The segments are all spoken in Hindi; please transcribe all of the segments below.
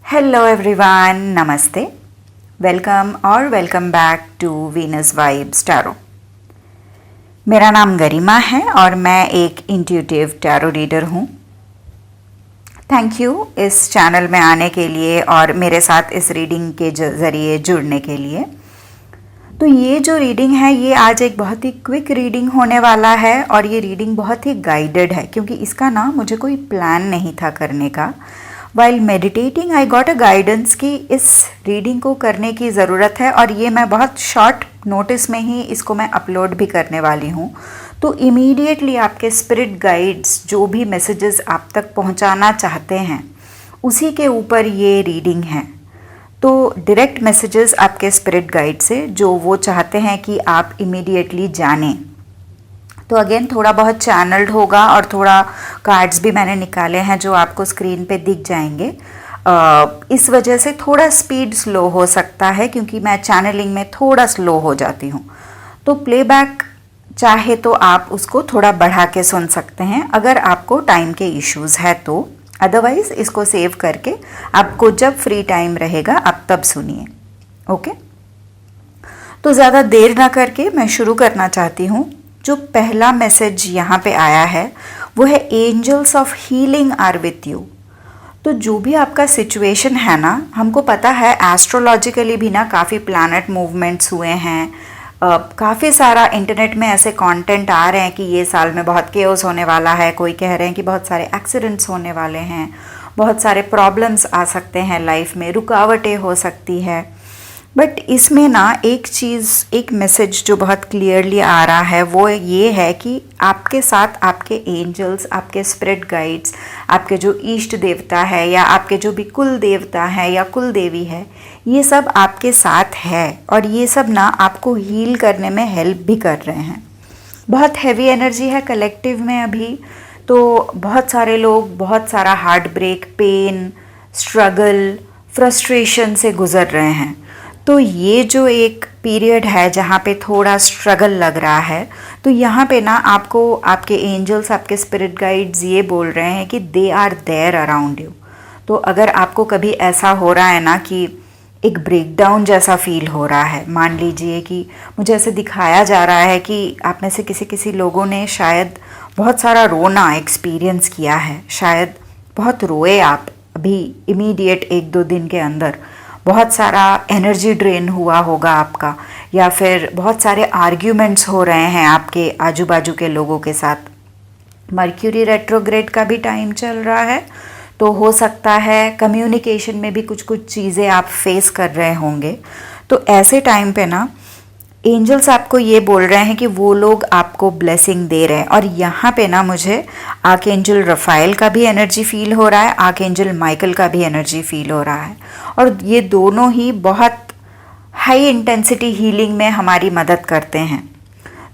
हेलो एवरीवन, नमस्ते, welcome back to Venus vibes tarot. मेरा नाम गरिमा है और मैं एक इंट्यूटिव टैरो रीडर हूँ। थैंक यू इस चैनल में आने के लिए और मेरे साथ इस रीडिंग के ज़रिए जुड़ने के लिए। तो ये जो रीडिंग है ये आज एक बहुत ही क्विक रीडिंग होने वाला है और ये रीडिंग बहुत ही गाइडेड है क्योंकि इसका ना मुझे कोई प्लान नहीं था करने का। While meditating I got a guidance कि इस रीडिंग को करने की ज़रूरत है और ये मैं बहुत शॉर्ट नोटिस में ही इसको मैं अपलोड भी करने वाली हूँ। तो इमीडिएटली आपके स्पिरिट गाइड्स जो भी मैसेजेस आप तक पहुँचाना चाहते हैं उसी के ऊपर ये रीडिंग है। तो डायरेक्ट मैसेजेस आपके स्पिरिट गाइड से जो वो चाहते हैं कि आप इमीडिएटली जानें। तो अगेन थोड़ा बहुत चैनल्ड होगा और थोड़ा कार्ड्स भी मैंने निकाले हैं जो आपको स्क्रीन पे दिख जाएंगे। इस वजह से थोड़ा स्पीड स्लो हो सकता है क्योंकि मैं चैनलिंग में थोड़ा स्लो हो जाती हूँ। तो प्लेबैक चाहे तो आप उसको थोड़ा बढ़ा के सुन सकते हैं अगर आपको टाइम के इश्यूज़ है तो। अदरवाइज़ इसको सेव करके आपको जब फ्री टाइम रहेगा आप तब सुनिए। ओके, तो ज़्यादा देर ना करके मैं शुरू करना चाहती हूँ। जो पहला मैसेज यहाँ पे आया है वो है angels of healing are with you. तो जो भी आपका सिचुएशन है ना, हमको पता है एस्ट्रोलॉजिकली भी ना काफ़ी प्लैनेट मूवमेंट्स हुए हैं। काफ़ी सारा इंटरनेट में ऐसे कंटेंट आ रहे हैं कि ये साल में बहुत केओस होने वाला है। कोई कह रहे हैं कि बहुत सारे एक्सीडेंट्स होने वाले हैं, बहुत सारे प्रॉब्लम्स आ सकते हैं लाइफ में, रुकावटें हो सकती है। बट इसमें ना एक चीज़, एक मैसेज जो बहुत क्लियरली आ रहा है वो ये है कि आपके साथ आपके एंजल्स, आपके स्पिरिट गाइड्स, आपके जो इष्ट देवता है या आपके जो भी कुल देवता है या कुल देवी है, ये सब आपके साथ है और ये सब ना आपको हील करने में हेल्प भी कर रहे हैं। बहुत हैवी एनर्जी है कलेक्टिव में अभी। तो बहुत सारे लोग बहुत सारा heart break, pain, struggle, frustration से गुजर रहे हैं। तो ये जो एक पीरियड है जहाँ पे थोड़ा स्ट्रगल लग रहा है, तो यहाँ पे ना आपको आपके एंजल्स, आपके स्पिरिट गाइड्स ये बोल रहे हैं कि they are there around you. तो अगर आपको कभी ऐसा हो रहा है ना कि एक ब्रेकडाउन जैसा फील हो रहा है, मान लीजिए कि मुझे ऐसे दिखाया जा रहा है कि आप में से किसी लोगों ने शायद बहुत सारा रोना एक्सपीरियंस किया है, शायद बहुत रोए आप अभी इमीडिएट 1-2 दिन के अंदर। बहुत सारा एनर्जी ड्रेन हुआ होगा आपका, या फिर बहुत सारे आर्ग्यूमेंट्स हो रहे हैं आपके आजू बाजू के लोगों के साथ। मर्क्यूरी रेट्रोग्रेड का भी टाइम चल रहा है तो हो सकता है कम्युनिकेशन में भी कुछ चीज़ें आप फेस कर रहे होंगे। तो ऐसे टाइम पे ना एंजल्स आपको ये बोल रहे हैं कि वो लोग आपको ब्लेसिंग दे रहे हैं। और यहाँ पे ना मुझे आर्कएंजल रफाइल का भी एनर्जी फील हो रहा है, आर्कएंजल माइकल का भी एनर्जी फील हो रहा है और ये दोनों ही बहुत हाई इंटेंसिटी हीलिंग में हमारी मदद करते हैं।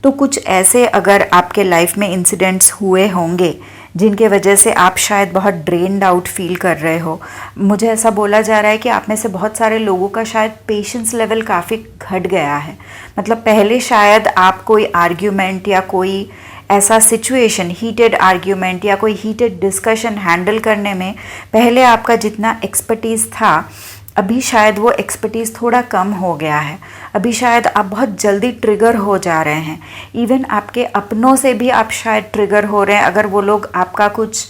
तो कुछ ऐसे अगर आपके लाइफ में इंसिडेंट्स हुए होंगे जिनके वजह से आप शायद बहुत ड्रेन्ड आउट फील कर रहे हो, मुझे ऐसा बोला जा रहा है कि आप में से बहुत सारे लोगों का शायद पेशेंस लेवल काफ़ी घट गया है। मतलब पहले शायद आप कोई आर्ग्यूमेंट या कोई ऐसा सिचुएशन, हीटेड आर्ग्यूमेंट या कोई हीटेड डिस्कशन हैंडल करने में पहले आपका जितना एक्सपर्टीज़ था, अभी शायद वो एक्सपर्टीज़ थोड़ा कम हो गया है। अभी शायद आप बहुत जल्दी ट्रिगर हो जा रहे हैं। इवन आपके अपनों से भी आप शायद ट्रिगर हो रहे हैं। अगर वो लोग आपका कुछ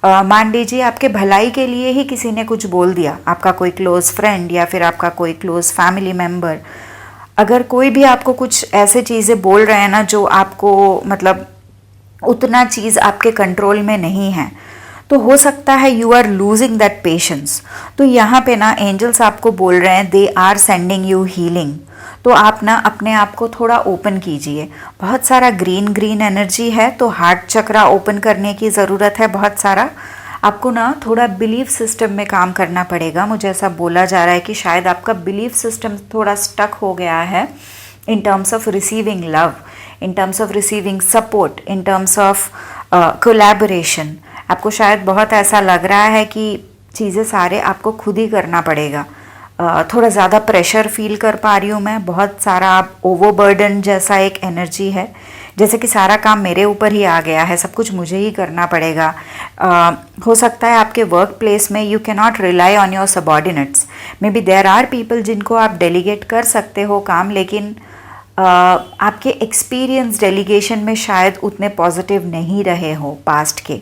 मान लीजिए आपके भलाई के लिए ही किसी ने कुछ बोल दिया, आपका कोई क्लोज़ फ्रेंड या फिर आपका कोई क्लोज़ फैमिली मेम्बर, अगर कोई भी आपको कुछ ऐसे चीज़ें बोल रहे हैं ना जो आपको मतलब उतना चीज़ आपके कंट्रोल में नहीं है, तो हो सकता है you are losing that patience. तो यहाँ पे ना एंजल्स आपको बोल रहे हैं they are sending you healing. तो आप ना अपने आप को थोड़ा ओपन कीजिए। बहुत सारा ग्रीन एनर्जी है तो हार्ट चक्रा ओपन करने की ज़रूरत है। बहुत सारा आपको ना थोड़ा बिलीफ सिस्टम में काम करना पड़ेगा। मुझे ऐसा बोला जा रहा है कि शायद आपका बिलीफ सिस्टम थोड़ा स्टक हो गया है in terms of receiving love, in terms of receiving support, in terms of collaboration. आपको शायद बहुत ऐसा लग रहा है कि चीज़ें सारे आपको खुद ही करना पड़ेगा। थोड़ा ज़्यादा प्रेशर फील कर पा रही हूँ मैं, बहुत सारा आप ओवरबर्डन जैसा एक एनर्जी है जैसे कि सारा काम मेरे ऊपर ही आ गया है, सब कुछ मुझे ही करना पड़ेगा। हो सकता है आपके वर्क प्लेस में you can not rely on your subordinates, maybe there are people जिनको आप डेलीगेट कर सकते हो काम, लेकिन आपके एक्सपीरियंस डेलीगेशन में शायद उतने पॉजिटिव नहीं रहे हो पास्ट के।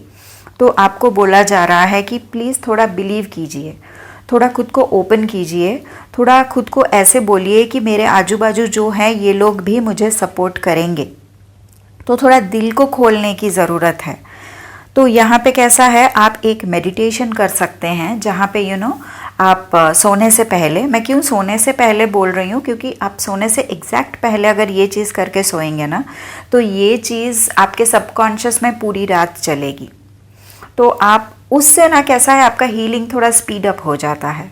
तो आपको बोला जा रहा है कि प्लीज़ थोड़ा बिलीव कीजिए, थोड़ा खुद को ओपन कीजिए, थोड़ा खुद को ऐसे बोलिए कि मेरे आजू बाजू जो हैं ये लोग भी मुझे सपोर्ट करेंगे। तो थोड़ा दिल को खोलने की ज़रूरत है। तो यहाँ पे कैसा है, आप एक मेडिटेशन कर सकते हैं जहाँ पे आप सोने से पहले, मैं क्यों सोने से पहले बोल रही हूँ, क्योंकि आप सोने से एग्जैक्ट पहले अगर ये चीज़ करके सोएंगे ना तो ये चीज़ आपके सबकॉन्शियस में पूरी रात चलेगी। तो आप उससे ना कैसा है, आपका हीलिंग थोड़ा स्पीड अप हो जाता है।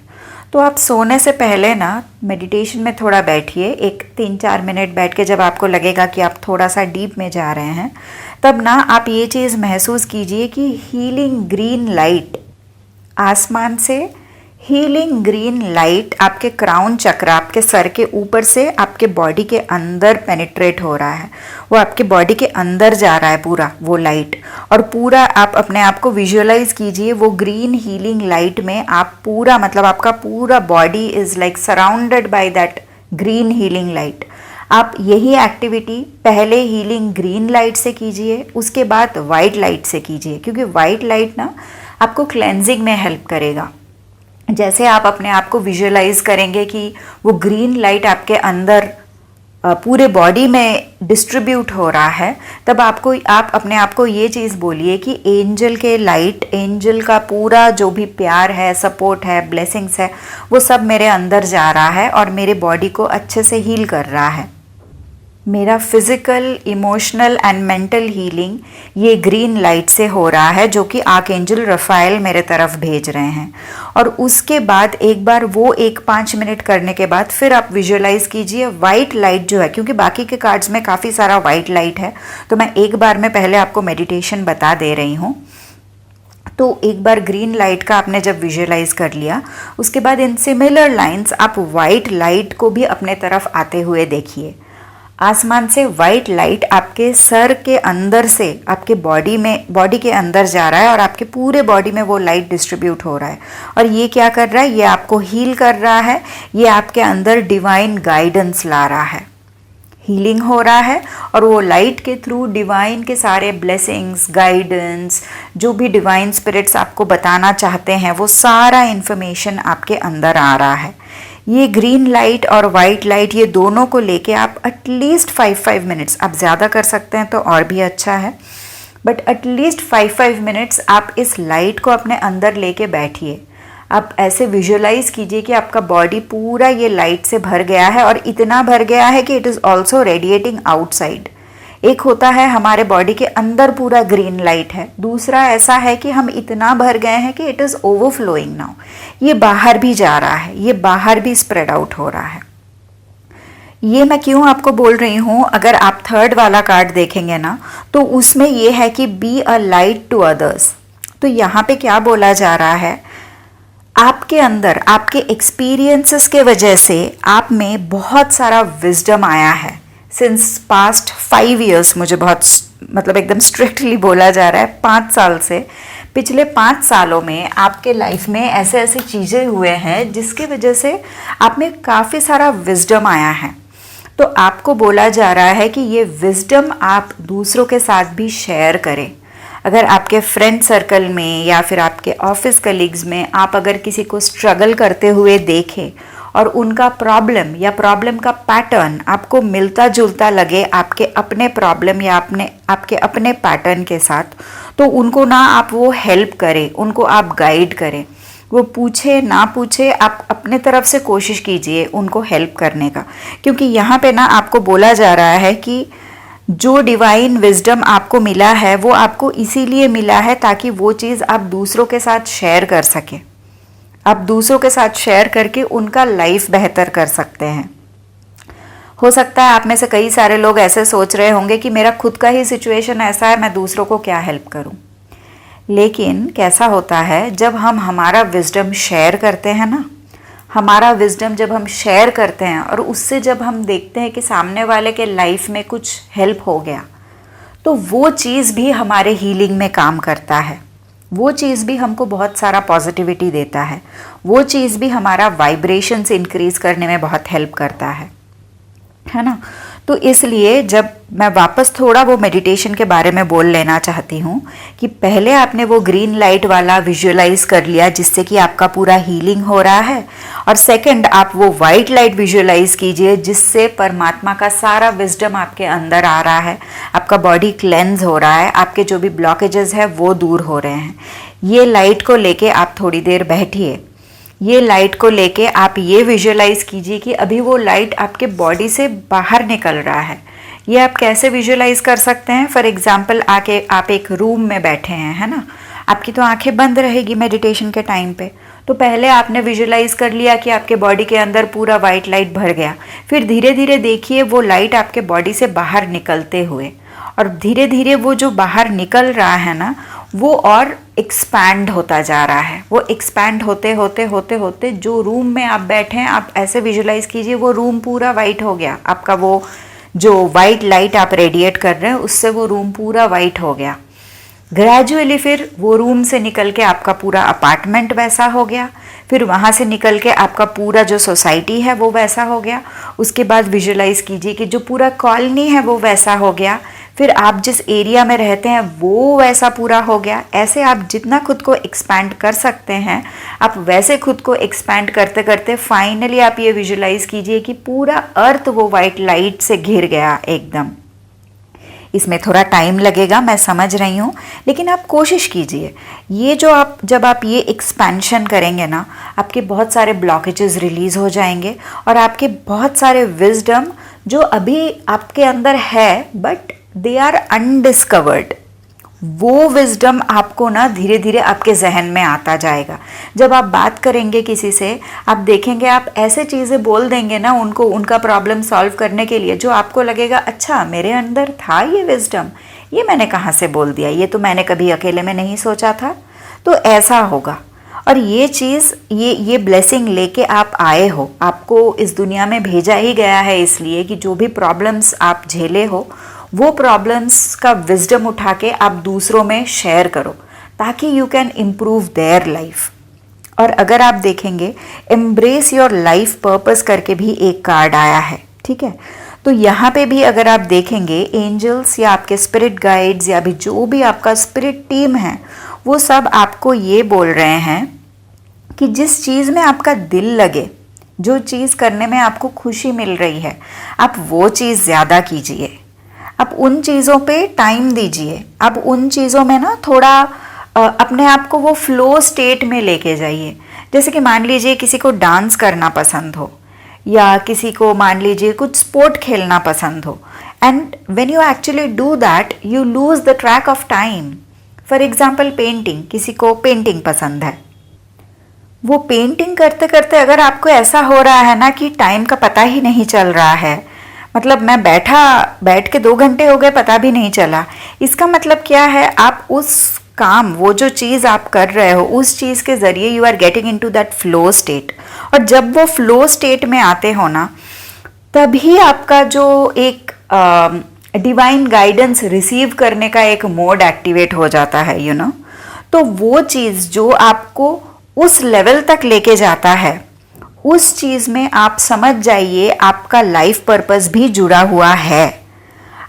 तो आप सोने से पहले ना मेडिटेशन में थोड़ा बैठिए, एक 3-4 मिनट बैठ के जब आपको लगेगा कि आप थोड़ा सा डीप में जा रहे हैं, तब ना आप ये चीज़ महसूस कीजिए कि हीलिंग ग्रीन लाइट आसमान से, हीलिंग ग्रीन लाइट आपके क्राउन चक्र, आपके सर के ऊपर से आपके बॉडी के अंदर पेनिट्रेट हो रहा है, वो आपके बॉडी के अंदर जा रहा है पूरा वो लाइट। और पूरा आप अपने आप को विजुअलाइज कीजिए वो ग्रीन हीलिंग लाइट में, आप पूरा मतलब आपका पूरा body is like surrounded by that green healing light. आप यही एक्टिविटी पहले हीलिंग ग्रीन लाइट से कीजिए, उसके बाद वाइट लाइट से कीजिए, क्योंकि वाइट लाइट ना आपको क्लेंजिंग में हेल्प करेगा। जैसे आप अपने आप को विजुअलाइज करेंगे कि वो ग्रीन लाइट आपके अंदर पूरे बॉडी में डिस्ट्रीब्यूट हो रहा है, तब आप अपने आप को ये चीज़ बोलिए कि एंजल के लाइट, एंजल का पूरा जो भी प्यार है, सपोर्ट है, ब्लेसिंग्स है, वो सब मेरे अंदर जा रहा है और मेरे बॉडी को अच्छे से हील कर रहा है। मेरा physical, emotional and mental healing ये ग्रीन लाइट से हो रहा है, जो कि आर्कएंजल रफाएल मेरे तरफ भेज रहे हैं। और उसके बाद एक बार वो 5 मिनट करने के बाद फिर आप विजुअलाइज कीजिए वाइट लाइट जो है, क्योंकि बाकी के कार्ड्स में काफ़ी सारा वाइट लाइट है, तो मैं एक बार में पहले आपको मेडिटेशन बता दे रही हूँ। तो एक बार ग्रीन लाइट का आपने जब विजुअलाइज कर लिया, उसके बाद इन सिमिलर लाइंस आप वाइट लाइट को भी अपने तरफ आते हुए देखिए। आसमान से वाइट लाइट आपके सर के अंदर से आपके बॉडी के अंदर जा रहा है और आपके पूरे बॉडी में वो लाइट डिस्ट्रीब्यूट हो रहा है। और ये क्या कर रहा है, ये आपको हील कर रहा है, ये आपके अंदर डिवाइन गाइडेंस ला रहा है, हीलिंग हो रहा है। और वो लाइट के थ्रू डिवाइन के सारे ब्लेसिंग्स, गाइडेंस, जो भी डिवाइन स्पिरिट्स आपको बताना चाहते हैं, वो सारा इन्फॉर्मेशन आपके अंदर आ रहा है। ये ग्रीन लाइट और वाइट लाइट, ये दोनों को लेके आप एटलीस्ट 5 मिनट्स, आप ज़्यादा कर सकते हैं तो और भी अच्छा है, बट एटलीस्ट 5 मिनट्स आप इस लाइट को अपने अंदर लेके बैठिए। आप ऐसे विजुअलाइज कीजिए कि आपका बॉडी पूरा ये लाइट से भर गया है, और इतना भर गया है कि it is also radiating outside. एक होता है हमारे बॉडी के अंदर पूरा ग्रीन लाइट है, दूसरा ऐसा है कि हम इतना भर गए हैं कि इट इज़ ओवरफ्लोइंग नाउ, ये बाहर भी जा रहा है, ये बाहर भी स्प्रेड आउट हो रहा है। ये मैं क्यों आपको बोल रही हूँ, अगर आप 3rd वाला कार्ड देखेंगे ना तो उसमें ये है कि be a light to others. तो यहाँ पे क्या बोला जा रहा है, आपके अंदर आपके एक्सपीरियंसेस के वजह से आप में बहुत सारा विजडम आया है। सिंस पास्ट 5 years, मुझे बहुत मतलब एकदम स्ट्रिक्टली बोला जा रहा है 5 साल से, पिछले 5 सालों में आपके लाइफ में ऐसे ऐसे चीज़ें हुए हैं जिसकी वजह से आप में काफ़ी सारा विजडम आया है। तो आपको बोला जा रहा है कि ये विजडम आप दूसरों के साथ भी शेयर करें। अगर आपके फ्रेंड सर्कल में या फिर आपके ऑफिस कलीग्स में आप अगर किसी को स्ट्रगल करते हुए देखें और उनका प्रॉब्लम या प्रॉब्लम का पैटर्न आपको मिलता जुलता लगे आपके अपने प्रॉब्लम या आपके अपने पैटर्न के साथ, तो उनको ना आप वो हेल्प करें, उनको आप गाइड करें। वो पूछे ना पूछे, आप अपने तरफ से कोशिश कीजिए उनको हेल्प करने का, क्योंकि यहाँ पे ना आपको बोला जा रहा है कि जो डिवाइन विजडम आपको मिला है वो आपको इसीलिए मिला है ताकि वो चीज़ आप दूसरों के साथ शेयर कर सकें। आप दूसरों के साथ शेयर करके उनका लाइफ बेहतर कर सकते हैं। हो सकता है आप में से कई सारे लोग ऐसे सोच रहे होंगे कि मेरा खुद का ही सिचुएशन ऐसा है, मैं दूसरों को क्या हेल्प करूं। लेकिन कैसा होता है, जब हम हमारा विजडम शेयर करते हैं ना, हमारा विजडम जब हम शेयर करते हैं और उससे जब हम देखते हैं कि सामने वाले के लाइफ में कुछ हेल्प हो गया, तो वो चीज़ भी हमारे हीलिंग में काम करता है, वो चीज़ भी हमको बहुत सारा पॉजिटिविटी देता है, वो चीज़ भी हमारा वाइब्रेशंस इंक्रीज करने में बहुत हेल्प करता है ना। तो इसलिए जब मैं वापस थोड़ा वो मेडिटेशन के बारे में बोल लेना चाहती हूँ कि पहले आपने वो ग्रीन लाइट वाला विजुअलाइज कर लिया जिससे कि आपका पूरा हीलिंग हो रहा है, और सेकंड आप वो वाइट लाइट विजुअलाइज कीजिए जिससे परमात्मा का सारा विजडम आपके अंदर आ रहा है, आपका बॉडी क्लेंज हो रहा है, आपके जो भी ब्लॉकेजेस है वो दूर हो रहे हैं। ये लाइट को लेके आप थोड़ी देर बैठिए, ये लाइट को लेके आप ये विजुअलाइज कीजिए कि अभी वो लाइट आपके बॉडी से बाहर निकल रहा है। ये आप कैसे विजुअलाइज कर सकते हैं? फॉर एग्जाम्पल आके आप एक रूम में बैठे हैं, है ना, आपकी तो आंखें बंद रहेगी मेडिटेशन के टाइम पे, तो पहले आपने विजुअलाइज कर लिया कि आपके बॉडी के अंदर पूरा वाइट लाइट भर गया, फिर धीरे धीरे देखिए वो लाइट आपके बॉडी से बाहर निकलते हुए, और धीरे धीरे वो जो बाहर निकल रहा है ना वो और एक्सपैंड होता जा रहा है। वो एक्सपैंड होते होते होते होते जो रूम में आप बैठे हैं, आप ऐसे विजुअलाइज कीजिए वो रूम पूरा वाइट हो गया, आपका वो जो वाइट लाइट आप रेडिएट कर रहे हैं उससे वो रूम पूरा वाइट हो गया। ग्रेजुअली फिर वो रूम से निकल के आपका पूरा अपार्टमेंट वैसा हो गया, फिर वहाँ से निकल के आपका पूरा जो सोसाइटी है वो वैसा हो गया, उसके बाद विजुअलाइज कीजिए कि जो पूरा कॉलोनी है वो वैसा हो गया, फिर आप जिस एरिया में रहते हैं वो वैसा पूरा हो गया। ऐसे आप जितना खुद को एक्सपैंड कर सकते हैं आप वैसे खुद को एक्सपैंड करते करते फाइनली आप ये विजुअलाइज कीजिए कि पूरा अर्थ वो वाइट लाइट से घिर गया एकदम। इसमें थोड़ा टाइम लगेगा, मैं समझ रही हूँ, लेकिन आप कोशिश कीजिए। ये जो आप जब आप ये एक्सपेंशन करेंगे ना, आपके बहुत सारे ब्लॉकेजेस रिलीज हो जाएंगे और आपके बहुत सारे विजडम जो अभी आपके अंदर है बट दे आर अनडिस्कवर्ड, वो विजडम आपको ना धीरे धीरे आपके जहन में आता जाएगा। जब आप बात करेंगे किसी से, आप देखेंगे आप ऐसे चीज़ें बोल देंगे ना उनको, उनका प्रॉब्लम सॉल्व करने के लिए, जो आपको लगेगा अच्छा मेरे अंदर था ये विजडम, ये मैंने कहाँ से बोल दिया, ये तो मैंने कभी अकेले में नहीं सोचा था। तो ऐसा होगा। और ये चीज़ ये ब्लेसिंग लेके आप आए हो, आपको इस दुनिया में भेजा ही गया है इसलिए कि जो भी प्रॉब्लम्स आप झेले हो वो प्रॉब्लम्स का विजडम उठा के आप दूसरों में शेयर करो ताकि you can improve their life. और अगर आप देखेंगे एम्ब्रेस योर लाइफ पर्पस करके भी एक कार्ड आया है, ठीक है, तो यहाँ पे भी अगर आप देखेंगे एंजल्स या आपके स्पिरिट गाइड्स या भी जो भी आपका स्पिरिट टीम है वो सब आपको ये बोल रहे हैं कि जिस चीज़ में आपका दिल लगे, जो चीज़ करने में आपको खुशी मिल रही है, आप वो चीज़ ज़्यादा कीजिए, आप उन चीज़ों पे टाइम दीजिए, आप उन चीज़ों में ना थोड़ा अपने आप को वो फ्लो स्टेट में लेके जाइए। जैसे कि मान लीजिए किसी को डांस करना पसंद हो या किसी को मान लीजिए कुछ स्पोर्ट खेलना पसंद हो, and when you actually do that you lose the track of time. For example painting, किसी को पेंटिंग पसंद है, वो पेंटिंग करते करते अगर आपको ऐसा हो रहा है ना कि टाइम का पता ही नहीं चल रहा है, मतलब मैं बैठ के 2 घंटे हो गए पता भी नहीं चला, इसका मतलब क्या है, आप उस काम, वो जो चीज़ आप कर रहे हो उस चीज़ के ज़रिए you are getting into that flow state. और जब वो फ्लो स्टेट में आते हो ना तभी आपका जो एक डिवाइन गाइडेंस रिसीव करने का एक मोड एक्टिवेट हो जाता है, यू नो। तो वो चीज़ जो आपको उस लेवल तक लेके जाता है उस चीज़ में आप समझ जाइए आपका लाइफ पर्पस भी जुड़ा हुआ है।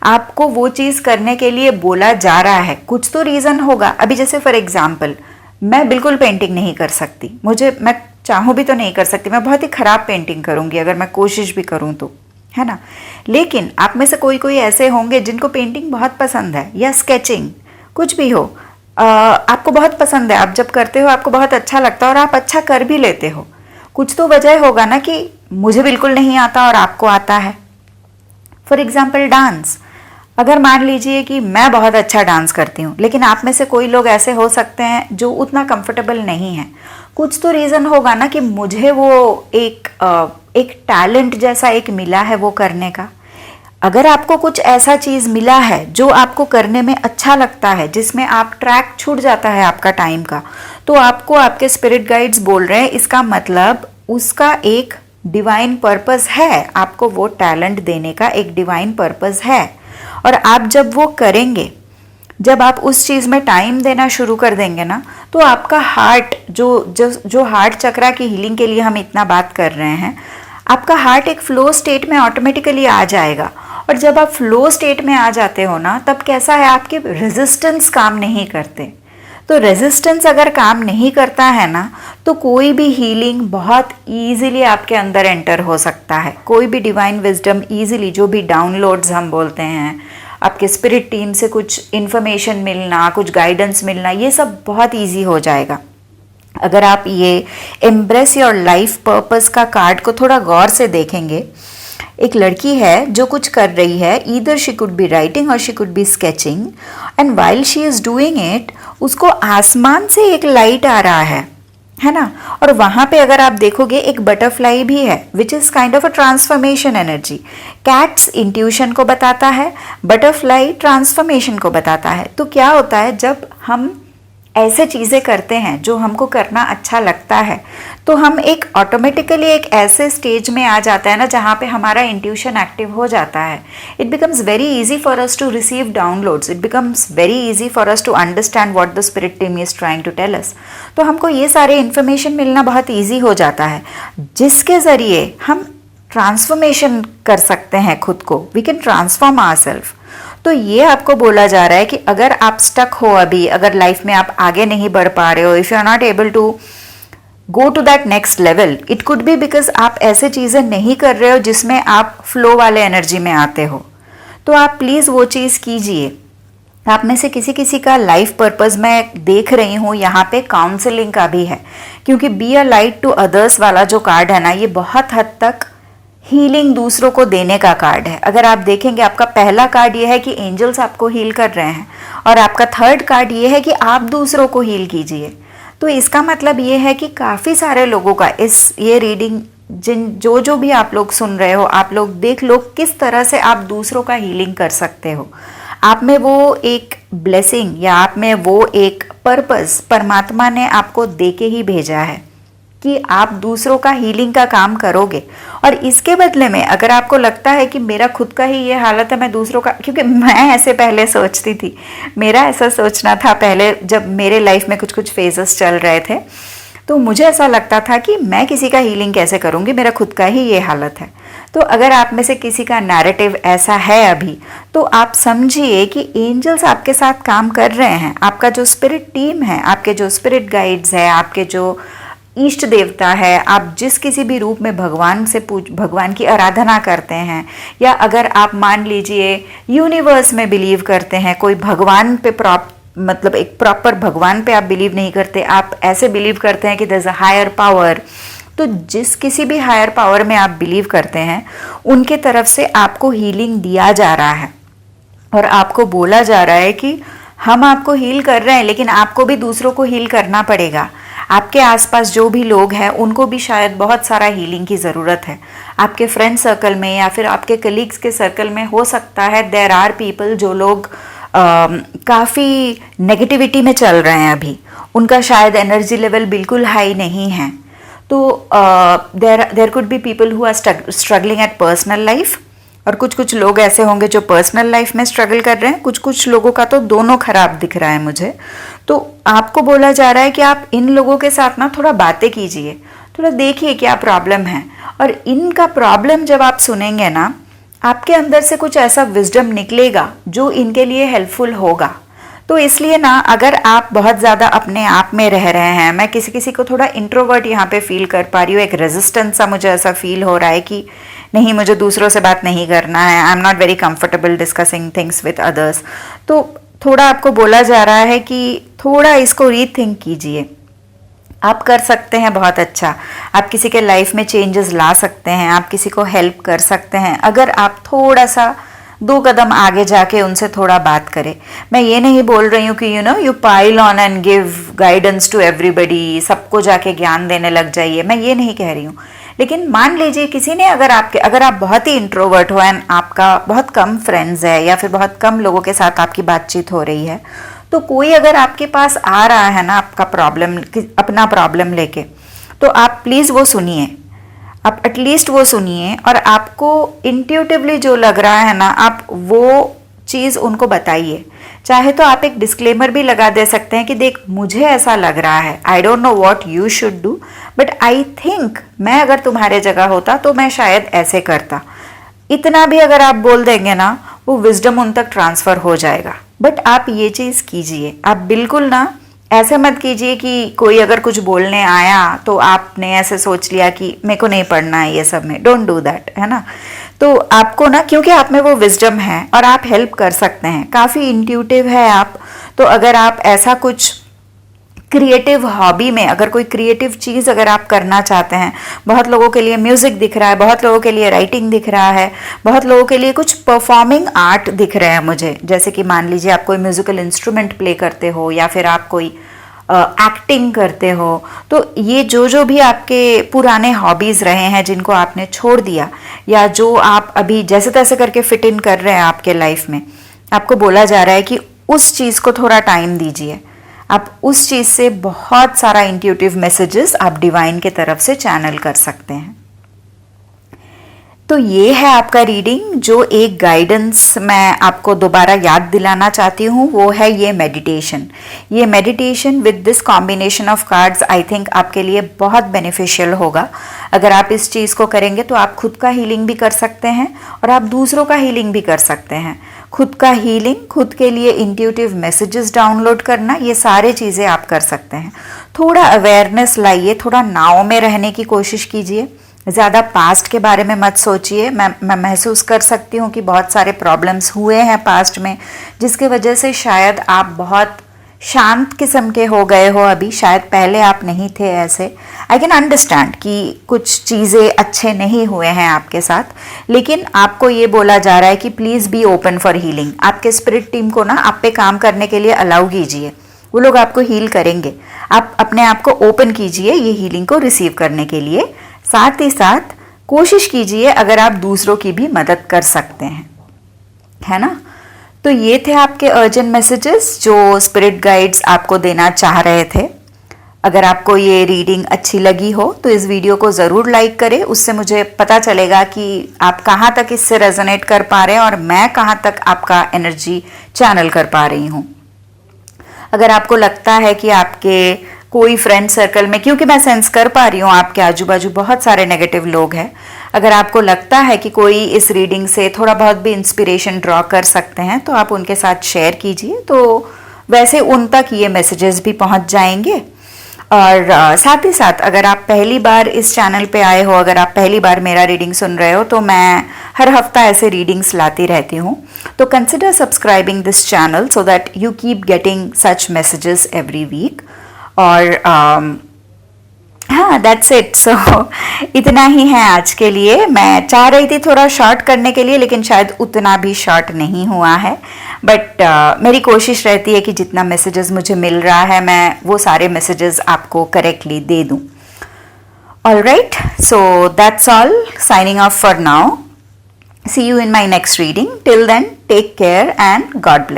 आपको वो चीज़ करने के लिए बोला जा रहा है, कुछ तो रीज़न होगा। अभी जैसे फॉर एग्जांपल मैं बिल्कुल पेंटिंग नहीं कर सकती, मैं चाहूँ भी तो नहीं कर सकती, मैं बहुत ही ख़राब पेंटिंग करूँगी अगर मैं कोशिश भी करूँ तो, है ना। लेकिन आप में से कोई ऐसे होंगे जिनको पेंटिंग बहुत पसंद है या स्केचिंग, कुछ भी हो, आपको बहुत पसंद है, आप जब करते हो आपको बहुत अच्छा लगता है और आप अच्छा कर भी लेते हो। कुछ तो वजह होगा ना कि मुझे बिल्कुल नहीं आता और आपको आता है। फॉर एग्जाम्पल डांस, अगर मान लीजिए कि मैं बहुत अच्छा डांस करती हूँ लेकिन आप में से कोई लोग ऐसे हो सकते हैं जो उतना कंफर्टेबल नहीं है, कुछ तो रीज़न होगा ना कि मुझे वो एक टैलेंट जैसा एक मिला है वो करने का। अगर आपको कुछ ऐसा चीज़ मिला है जो आपको करने में अच्छा लगता है, जिसमें आप ट्रैक छूट जाता है आपका टाइम का, तो आपको आपके स्पिरिट गाइड्स बोल रहे हैं इसका मतलब उसका एक डिवाइन पर्पस है, आपको वो टैलेंट देने का एक डिवाइन पर्पस है। और आप जब वो करेंगे, जब आप उस चीज़ में टाइम देना शुरू कर देंगे ना, तो आपका हार्ट जो हार्ट चक्रा की हीलिंग के लिए हम इतना बात कर रहे हैं, आपका हार्ट एक फ्लो स्टेट में ऑटोमेटिकली आ जाएगा। और जब आप फ्लो स्टेट में आ जाते हो ना, तब कैसा है, आपके रेजिस्टेंस काम नहीं करते। तो रेजिस्टेंस अगर काम नहीं करता है ना, तो कोई भी हीलिंग बहुत ईजिली आपके अंदर एंटर हो सकता है। कोई भी डिवाइन विजडम ईजिली, जो भी डाउनलोड्स हम बोलते हैं, आपके स्पिरिट टीम से कुछ इन्फॉर्मेशन मिलना, कुछ गाइडेंस मिलना, ये सब बहुत ईजी हो जाएगा अगर आप ये एम्ब्रेस योर लाइफ पर्पस का कार्ड को थोड़ा गौर से देखेंगे। एक लड़की है जो कुछ कर रही है, either she could be writing or she could be sketching, and while she is doing it, उसको आसमान से एक लाइट आ रहा है ना। और वहां पे अगर आप देखोगे एक बटरफ्लाई भी है, which is kind of a transformation energy. Cats intuition को बताता है, बटरफ्लाई ट्रांसफॉर्मेशन को बताता है। तो क्या होता है, जब हम ऐसे चीज़ें करते हैं जो हमको करना अच्छा लगता है, तो हम एक ऑटोमेटिकली एक ऐसे स्टेज में आ जाता है ना, जहाँ पे हमारा इंट्यूशन एक्टिव हो जाता है। It becomes very easy for us to receive downloads, it becomes very easy for us to understand what the spirit team is trying to tell us. तो हमको ये सारे इन्फॉर्मेशन मिलना बहुत ईजी हो जाता है, जिसके ज़रिए हम ट्रांसफॉर्मेशन कर सकते हैं खुद को। We can transform ourselves. तो ये आपको बोला जा रहा है कि अगर आप स्टक हो अभी, अगर लाइफ में आप आगे नहीं बढ़ पा रहे हो, if you are not able to go to that next level, it could be because आप ऐसे चीज़ें नहीं कर रहे हो जिसमें आप फ्लो वाले एनर्जी में आते हो। तो आप प्लीज़ वो चीज़ कीजिए। आप में से किसी किसी का लाइफ पर्पस मैं देख रही हूँ यहाँ पे काउंसलिंग का भी है, क्योंकि be a light to others वाला जो कार्ड है ना, ये बहुत हद तक हीलिंग दूसरों को देने का कार्ड है। अगर आप देखेंगे, आपका पहला कार्ड ये है कि एंजल्स आपको हील कर रहे हैं, और आपका थर्ड कार्ड ये है कि आप दूसरों को हील कीजिए। तो इसका मतलब ये है कि काफ़ी सारे लोगों का ये रीडिंग, जो भी आप लोग सुन रहे हो, आप लोग देख लो किस तरह से आप दूसरों का हीलिंग कर सकते हो। आप में वो एक ब्लेसिंग या आप में वो एक पर्पस परमात्मा ने आपको दे के ही भेजा है कि आप दूसरों का हीलिंग का काम करोगे। और इसके बदले में अगर आपको लगता है कि मेरा खुद का ही ये हालत है, मैं दूसरों का, क्योंकि मैं ऐसे पहले सोचती थी, मेरा ऐसा सोचना था पहले जब मेरे लाइफ में कुछ कुछ फेजेस चल रहे थे, तो मुझे ऐसा लगता था कि मैं किसी का हीलिंग कैसे करूँगी, मेरा खुद का ही ये हालत है। तो अगर आप में से किसी का नैरेटिव ऐसा है अभी, तो आप समझिए कि एंजल्स आपके साथ काम कर रहे हैं। आपका जो स्पिरिट टीम है, आपके जो स्पिरिट गाइड्स है, आपके जो इष्ट देवता है, आप जिस किसी भी रूप में भगवान की आराधना करते हैं, या अगर आप मान लीजिए यूनिवर्स में बिलीव करते हैं, कोई भगवान पे मतलब एक प्रॉपर भगवान पे आप बिलीव नहीं करते, आप ऐसे बिलीव करते हैं कि there is a higher power, तो जिस किसी भी हायर पावर में आप बिलीव करते हैं, उनके तरफ से आपको हीलिंग दिया जा रहा है। और आपको बोला जा रहा है कि हम आपको हील कर रहे हैं, लेकिन आपको भी दूसरों को हील करना पड़ेगा। आपके आसपास जो भी लोग हैं, उनको भी शायद बहुत सारा हीलिंग की ज़रूरत है। आपके फ्रेंड सर्कल में या फिर आपके कलीग्स के सर्कल में हो सकता है देयर आर पीपल जो लोग काफ़ी नेगेटिविटी में चल रहे हैं अभी, उनका शायद एनर्जी लेवल बिल्कुल हाई नहीं है। तो there could be people who are struggling at personal life, और कुछ लोग ऐसे होंगे जो पर्सनल लाइफ में स्ट्रगल कर रहे हैं। कुछ लोगों का तो दोनों खराब दिख रहा है मुझे। तो आपको बोला जा रहा है कि आप इन लोगों के साथ ना थोड़ा बातें कीजिए, थोड़ा देखिए क्या प्रॉब्लम है, और इनका प्रॉब्लम जब आप सुनेंगे ना, आपके अंदर से कुछ ऐसा विजडम निकलेगा जो इनके लिए हेल्पफुल होगा। तो इसलिए ना, अगर आप बहुत ज़्यादा अपने आप में रह रहे हैं, मैं किसी को थोड़ा इंट्रोवर्ट यहाँ पे फील कर पा रही हूँ, एक रेजिस्टेंस सा मुझे ऐसा फील हो रहा है कि नहीं, मुझे दूसरों से बात नहीं करना है, I am not very comfortable discussing things with others. तो थोड़ा आपको बोला जा रहा है कि थोड़ा इसको रीथिंक कीजिए। आप कर सकते हैं बहुत अच्छा, आप किसी के लाइफ में चेंजेस ला सकते हैं, आप किसी को हेल्प कर सकते हैं, अगर आप थोड़ा सा 2 कदम आगे जाके उनसे थोड़ा बात करें। मैं ये नहीं बोल रही हूँ कि you pile on and give guidance to everybody, सबको जाके ज्ञान देने लग जाइए, मैं ये नहीं कह रही हूँ। लेकिन मान लीजिए किसी ने अगर आप बहुत ही इंट्रोवर्ट हो एंड आपका बहुत कम फ्रेंड्स है, या फिर बहुत कम लोगों के साथ आपकी बातचीत हो रही है, तो कोई अगर आपके पास आ रहा है ना अपना प्रॉब्लम लेके, तो आप प्लीज़ वो सुनिए, आप एटलीस्ट वो सुनिए, और आपको इंट्यूटिवली जो लग रहा है ना, आप वो चीज़ उनको बताइए। चाहे तो आप एक डिस्क्लेमर भी लगा दे सकते हैं कि देख मुझे ऐसा लग रहा है, I don't know what you should do but I think मैं अगर तुम्हारे जगह होता तो मैं शायद ऐसे करता। इतना भी अगर आप बोल देंगे ना, वो विजडम उन तक ट्रांसफ़र हो जाएगा। बट आप ये चीज़ कीजिए, आप बिल्कुल ना ऐसे मत कीजिए कि कोई अगर कुछ बोलने आया तो आपने ऐसे सोच लिया कि मेरे को नहीं पढ़ना है ये सब में। डोंट डू दैट, है ना। तो आपको ना, क्योंकि आप में वो विजडम है और आप हेल्प कर सकते हैं, काफ़ी इंट्यूटिव है आप, तो अगर आप ऐसा कुछ क्रिएटिव हॉबी में अगर कोई क्रिएटिव चीज़ अगर आप करना चाहते हैं, बहुत लोगों के लिए म्यूज़िक दिख रहा है, बहुत लोगों के लिए राइटिंग दिख रहा है, बहुत लोगों के लिए कुछ परफॉर्मिंग आर्ट दिख रहे हैं मुझे, जैसे कि मान लीजिए आप कोई म्यूज़िकल इंस्ट्रूमेंट प्ले करते हो या फिर आप कोई एक्टिंग करते हो। तो ये जो जो भी आपके पुराने हॉबीज़ रहे हैं जिनको आपने छोड़ दिया, या जो आप अभी जैसे तैसे करके फिट इन कर रहे हैं आपके लाइफ में, आपको बोला जा रहा है कि उस चीज़ को थोड़ा टाइम दीजिए। आप उस चीज़ से बहुत सारा इंट्यूटिव मैसेजेस आप डिवाइन के तरफ से चैनल कर सकते हैं। तो ये है आपका रीडिंग। जो एक गाइडेंस मैं आपको दोबारा याद दिलाना चाहती हूँ वो है ये मेडिटेशन। ये meditation with this combination of cards I think आपके लिए बहुत बेनिफिशियल होगा। अगर आप इस चीज़ को करेंगे तो आप खुद का हीलिंग भी कर सकते हैं और आप दूसरों का हीलिंग भी कर सकते हैं। खुद का हीलिंग, खुद के लिए इंट्यूटिव मैसेजेस डाउनलोड करना, ये सारे चीज़ें आप कर सकते हैं। थोड़ा अवेयरनेस लाइए, थोड़ा नाव में रहने की कोशिश कीजिए, ज़्यादा पास्ट के बारे में मत सोचिए। मैं महसूस कर सकती हूँ कि बहुत सारे प्रॉब्लम्स हुए हैं पास्ट में, जिसके वजह से शायद आप बहुत शांत किस्म के हो गए हो अभी, शायद पहले आप नहीं थे ऐसे। आई कैन अंडरस्टैंड कि कुछ चीज़ें अच्छे नहीं हुए हैं आपके साथ, लेकिन आपको ये बोला जा रहा है कि please be open for healing. आपके स्पिरिट टीम को ना आप पे काम करने के लिए अलाउ कीजिए, वो लोग आपको हील करेंगे। आप अपने आप को ओपन कीजिए ये हीलिंग को रिसीव करने के लिए। साथ ही साथ कोशिश कीजिए अगर आप दूसरों की भी मदद कर सकते हैं, है ना। तो ये थे आपके अर्जेंट मैसेजेस जो स्पिरिट गाइड्स आपको देना चाह रहे थे। अगर आपको ये रीडिंग अच्छी लगी हो तो इस वीडियो को ज़रूर लाइक करें, उससे मुझे पता चलेगा कि आप कहाँ तक इससे रेजोनेट कर पा रहे हैं और मैं कहाँ तक आपका एनर्जी चैनल कर पा रही हूँ। अगर आपको लगता है कि आपके कोई फ्रेंड सर्कल में, क्योंकि मैं सेंस कर पा रही हूँ आपके आजू बाजू बहुत सारे नेगेटिव लोग हैं, अगर आपको लगता है कि कोई इस रीडिंग से थोड़ा बहुत भी इंस्पिरेशन ड्रॉ कर सकते हैं तो आप उनके साथ शेयर कीजिए, तो वैसे उन तक ये मैसेजेस भी पहुँच जाएंगे। और साथ ही साथ अगर आप पहली बार इस चैनल पे आए हो, अगर आप पहली बार मेरा रीडिंग सुन रहे हो, तो मैं हर हफ्ता ऐसे रीडिंग्स लाती रहती हूँ, तो consider subscribing this channel so that you keep getting such messages every week. और हाँ, दैट्स इट। सो इतना ही है आज के लिए। मैं चाह रही थी थोड़ा शॉर्ट करने के लिए, लेकिन शायद उतना भी शॉर्ट नहीं हुआ है। बट मेरी कोशिश रहती है कि जितना मैसेजेस मुझे मिल रहा है मैं वो सारे मैसेजेस आपको करेक्टली दे दूँ। All right, so that's all, signing off for now. See you in my next reading. Till then, take care and God bless.